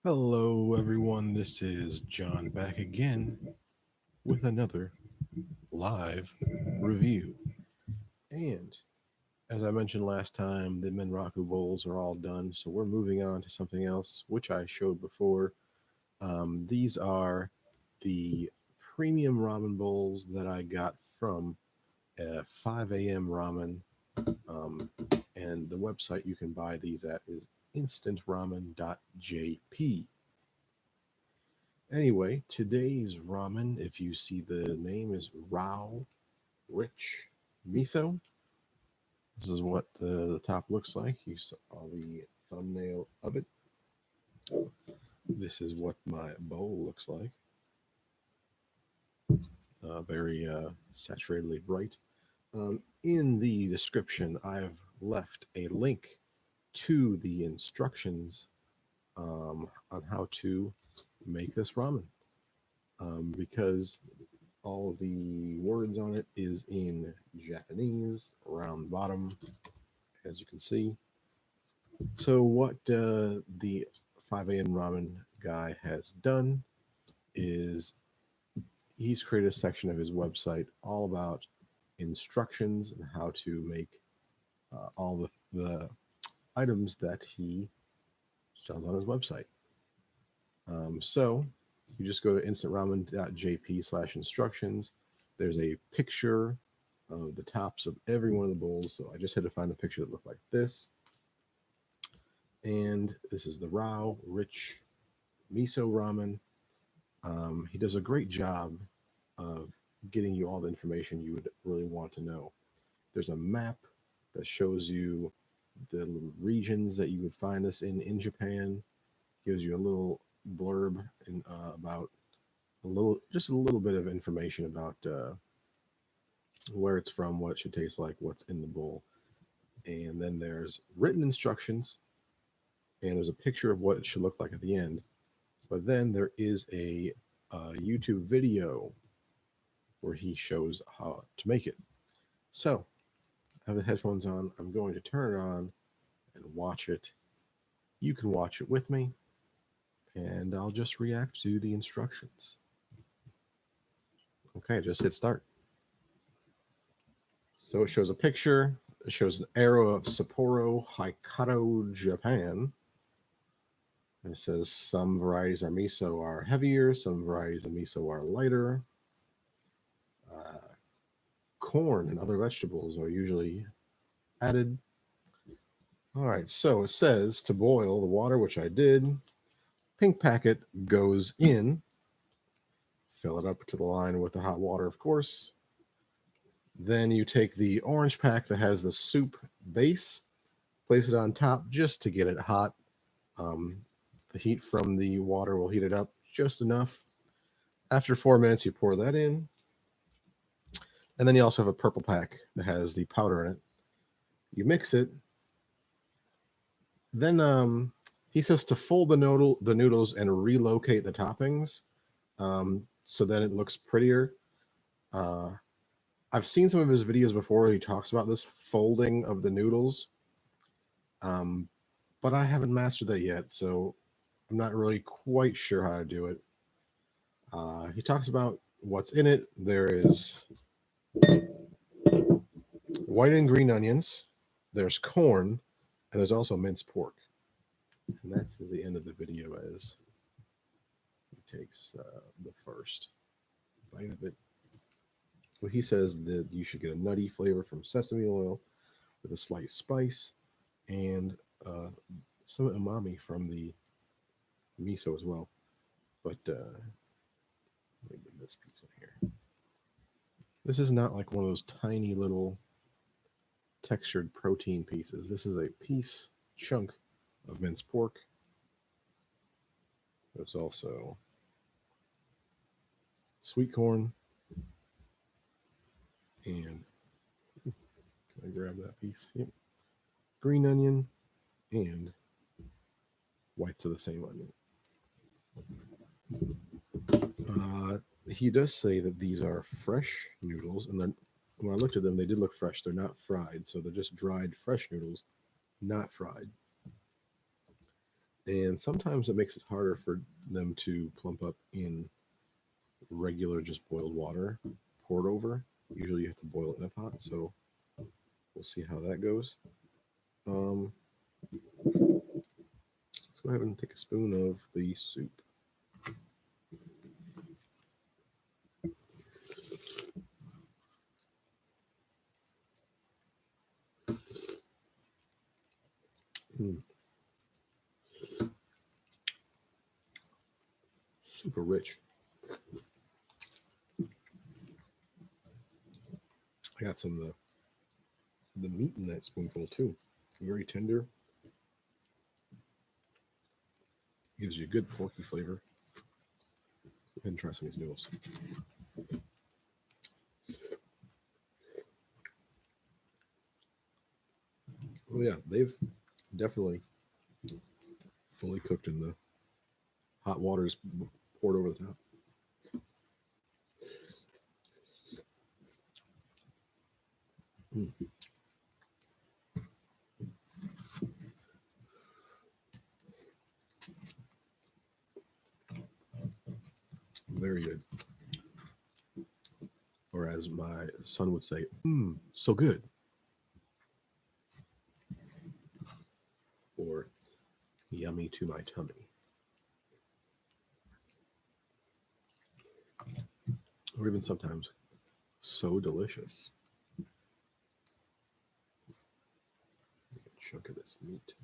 Hello, everyone. This is John back again with another live review. And as I mentioned last time, the Menraku bowls are all done, so we're moving on to something else, which I showed before. These are the premium ramen bowls that I got from 5 a.m. Ramen, um, and the website you can buy these at is instantramen.jp. Anyway, today's ramen, if you see the name, is Raoh Rich Miso. This is what the top looks like. You saw the thumbnail of it. This is what my bowl looks like. Very saturatedly bright. In the description, I've left a link to the instructions on how to make this ramen because all the words on it is in Japanese around the bottom, as you can see. So what the 5 a.m. ramen guy has done is he's created a section of his website all about instructions and how to make all the items that he sells on his website. So you just go to instantramen.jp/instructions. There's a picture of the tops of every one of the bowls. So I just had to find the picture that looked like this. And this is the Raoh Rich Miso Ramen. He does a great job of getting you all the information you would really want to know. There's a map that shows you the regions that you would find this in Japan. Gives you a little blurb about just a little bit of information about where it's from, what it should taste like, what's in the bowl. And then there's written instructions, and there's a picture of what it should look like at the end. But then there is a YouTube video where he shows how to make it. So I have the headphones on. I'm going to turn it on and watch it. You can watch it with me, and I'll just react to the instructions. Okay, just hit start. So it shows a picture. It shows an arrow of Sapporo, Hokkaido, Japan. It says some varieties of miso are heavier, some varieties of miso are lighter. Uh, Corn and other vegetables are usually added. All right, so it says to boil the water, which I did. Pink packet goes in. Fill it up to the line with the hot water, of course. Then you take the orange pack that has the soup base, place it on top just to get it hot. Um, the heat from the water will heat it up just enough. After 4 minutes, you pour that in. And then you also have a purple pack that has the powder in it. You mix it. Then he says to fold the noodles and relocate the toppings, so then it looks prettier. Uh, I've seen some of his videos before. He talks about this folding of the noodles, um, but I haven't mastered that yet, so I'm not really quite sure how to do it. He talks about what's in it. There is white and green onions, there's corn, and there's also minced pork. And that's the end of the video as he takes the first bite of it. Well, he says that you should get a nutty flavor from sesame oil with a slight spice and uh, some umami from the miso as well. But let me get this piece in here. This is not like one of those tiny little textured protein pieces. This is a piece chunk of minced pork. There's also sweet corn and can I grab that piece? Yep. Green onion and whites of the same onion. He does say that these are fresh noodles, and then when I looked at them, they did look fresh. They're not fried, so they're just dried fresh noodles, not fried. And sometimes it makes it harder for them to plump up in regular, just boiled water poured over. Usually you have to boil it in a pot, so we'll see how that goes. Um, let's go ahead and take a spoon of the soup. Mm, super rich. I got some of the meat in that spoonful too. Very tender. Gives you a good porky flavor. Go ahead and try some of these noodles. Oh yeah, they've definitely fully cooked in the hot water is poured over the top. Mm, very good. Or as my son would say, so good. Or yummy to my tummy. Or even sometimes so delicious. A chunk of this meat.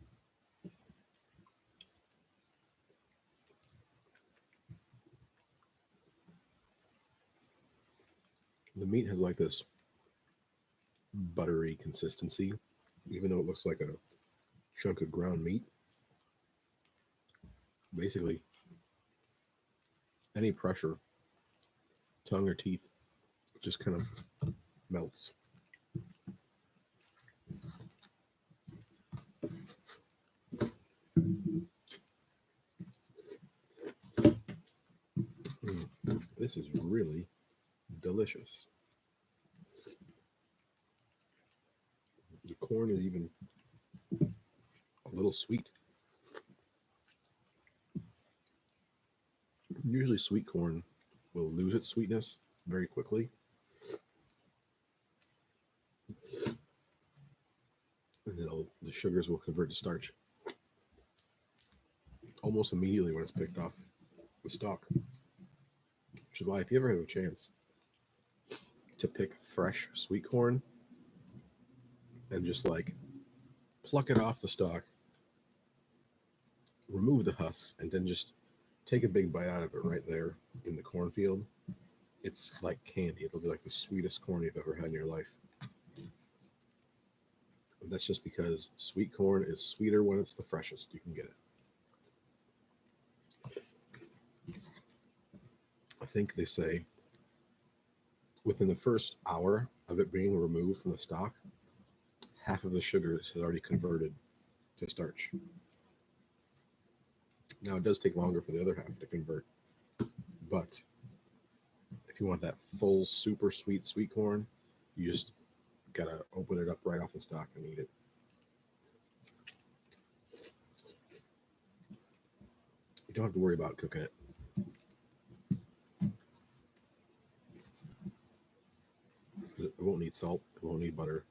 The meat has like this buttery consistency, even though it looks like a chunk of ground meat. Basically, any pressure, tongue or teeth, just kind of melts. This is really delicious. The corn is even a little sweet. Usually, sweet corn will lose its sweetness very quickly, and the sugars will convert to starch almost immediately when it's picked off the stalk. Which is why, if you ever have a chance to pick fresh sweet corn and just like pluck it off the stalk, remove the husks, and then just take a big bite out of it right there in the cornfield, it's like candy. It'll be like the sweetest corn you've ever had in your life. And that's just because sweet corn is sweeter when it's the freshest you can get it. I think they say within the first hour of it being removed from the stalk, half of the sugars has already converted to starch. Now it does take longer for the other half to convert, but if you want that full super sweet corn, you just gotta open it up right off the stalk and eat it. You don't have to worry about cooking it. It won't need salt. It won't need butter.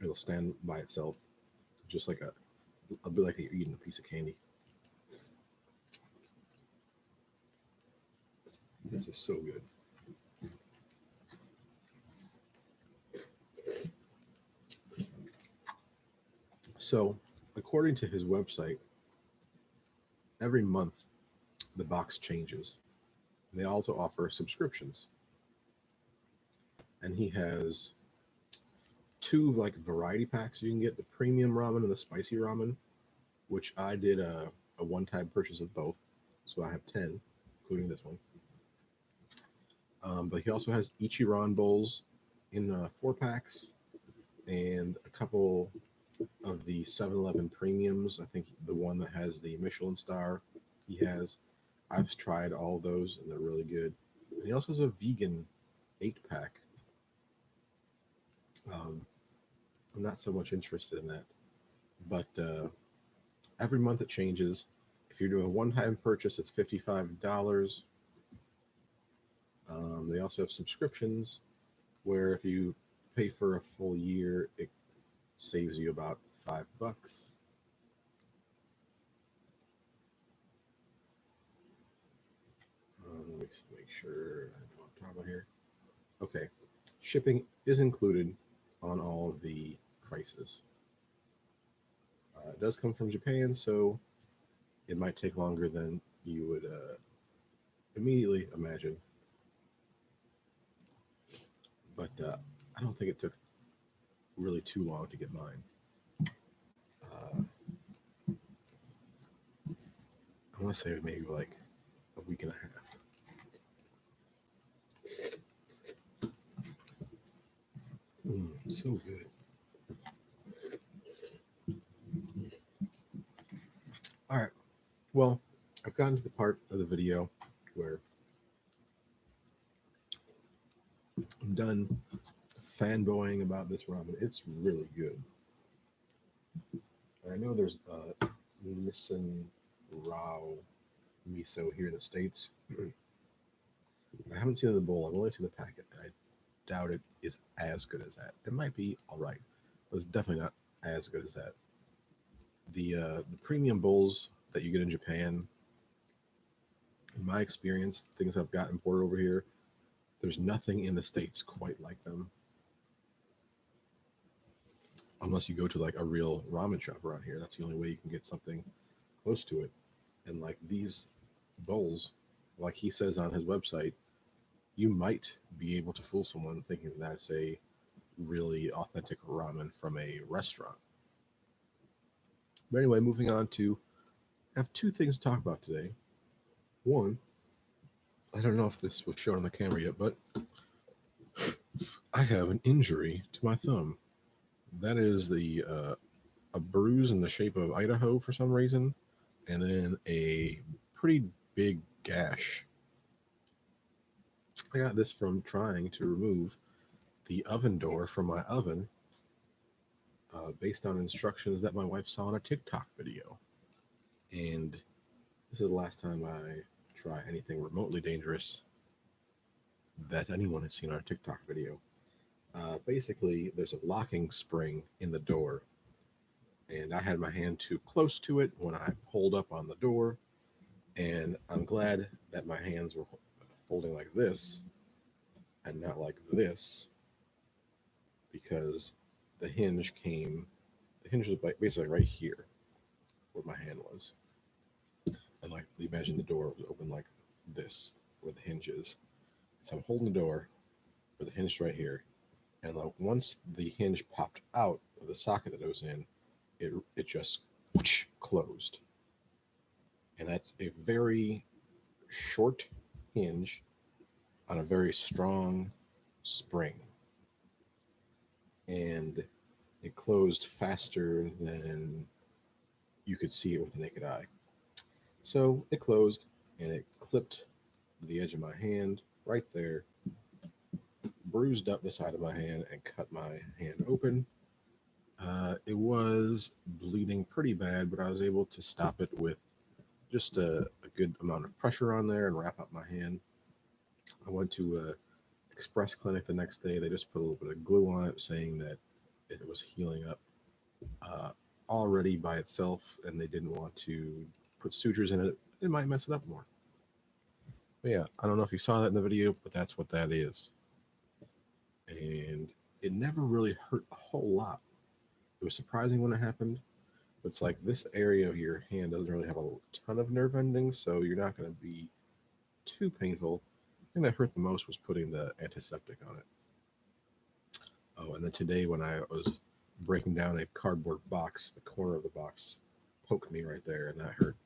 It'll stand by itself, just like a bit like you're eating a piece of candy. This is so good. So, according to his website, every month the box changes. They also offer subscriptions, and he has two like variety packs you can get: the premium ramen and the spicy ramen, which I did a one-time purchase of both, so I have 10, including this one. But he also has Ichiran bowls in 4 packs and a couple of the 7-Eleven premiums. I think the one that has the Michelin star he has. I've tried all of those and they're really good. And he also has a vegan 8 pack. I'm not so much interested in that, but every month it changes. you're doing a one-time purchase, it's $55. They also have subscriptions where if you pay for a full year, it saves you about $5. Let me make sure I know what I'm talking about here. Okay, shipping is included on all of the prices. It does come from Japan, so it might take longer than you would immediately imagine. But I don't think it took really too long to get mine. I want to say maybe like a week and a half. So good. All right. Well, I've gotten to the part of the video where I'm done fanboying about this ramen. It's really good. I know there's Raoh Miso here in the States. I haven't seen the bowl. I've only seen the packet. And I doubt it is as good as that. It might be all right, but it's definitely not as good as that. The premium bowls that you get in Japan, in my experience, things I've got imported over here, there's nothing in the States quite like them. Unless you go to like a real ramen shop around here. That's the only way you can get something close to it. And like these bowls, like he says on his website, you might be able to fool someone thinking that's a really authentic ramen from a restaurant. But anyway, moving on to, I have two things to talk about today. One, I don't know if this was shown on the camera yet, but I have an injury to my thumb. That is a bruise in the shape of Idaho for some reason, and then a pretty big gash. I got this from trying to remove the oven door from my oven based on instructions that my wife saw in a TikTok video. And this is the last time I try anything remotely dangerous that anyone has seen on a TikTok video. Basically, there's a locking spring in the door, and I had my hand too close to it when I pulled up on the door, and I'm glad that my hands were holding like this and not like this, because the hinge was basically right here where my hand was. And like, imagine the door was open like this, where the hinge is. So I'm holding the door with the hinge right here. And like, once the hinge popped out of the socket that it was in, it just whoosh, closed. And that's a very short hinge on a very strong spring. And it closed faster than you could see it with the naked eye. So it closed, and it clipped the edge of my hand right there, bruised up the side of my hand, and cut my hand open. It was bleeding pretty bad, but I was able to stop it with just a good amount of pressure on there and wrap up my hand. I went to a express clinic the next day. They just put a little bit of glue on it, saying that it was healing up already by itself, and they didn't want to put sutures in it. It might mess it up more. But yeah, I don't know if you saw that in the video, but that's what that is. And it never really hurt a whole lot. It was surprising when it happened. It's like this area of your hand doesn't really have a ton of nerve endings, so you're not going to be too painful. The thing that hurt the most was putting the antiseptic on it. Oh, and then today when I was breaking down a cardboard box, the corner of the box poked me right there, and that hurt.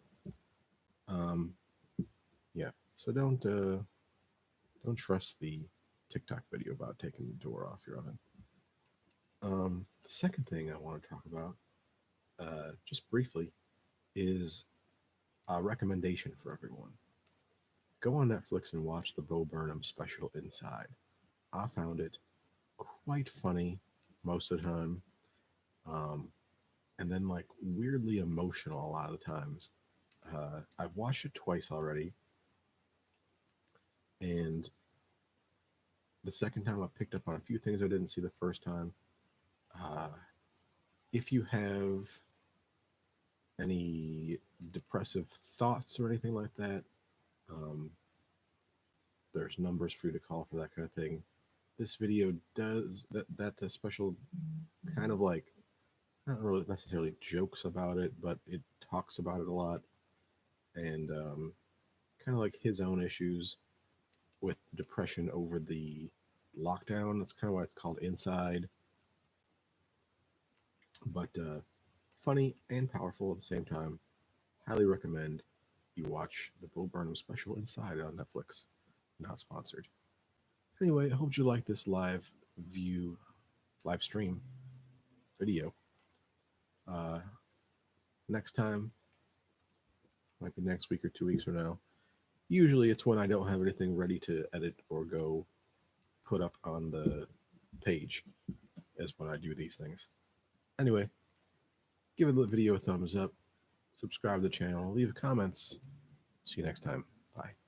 Yeah, so don't trust the TikTok video about taking the door off your oven. The second thing I want to talk about, just briefly, is a recommendation for everyone. Go on Netflix and watch the Bo Burnham special Inside. I found it quite funny most of the time, and then like weirdly emotional a lot of the times. I've watched it twice already, and the second time I picked up on a few things I didn't see the first time. Uh, if you have any depressive thoughts or anything like that, um, there's numbers for you to call for that kind of thing. This video does that. That special kind of like, not really necessarily jokes about it, but it talks about it a lot, and kind of like his own issues with depression over the lockdown. That's kind of why it's called Inside, but funny and powerful at the same time. Highly recommend you watch the Bo Burnham special Inside on Netflix. Not sponsored. Anyway, I hope you like this live stream video. Uh, Next time, might be next week or 2 weeks from now. Usually it's when I don't have anything ready to edit or go put up on the page, is when I do these things. Anyway, give the video a thumbs up, subscribe to the channel, leave comments. See you next time. Bye.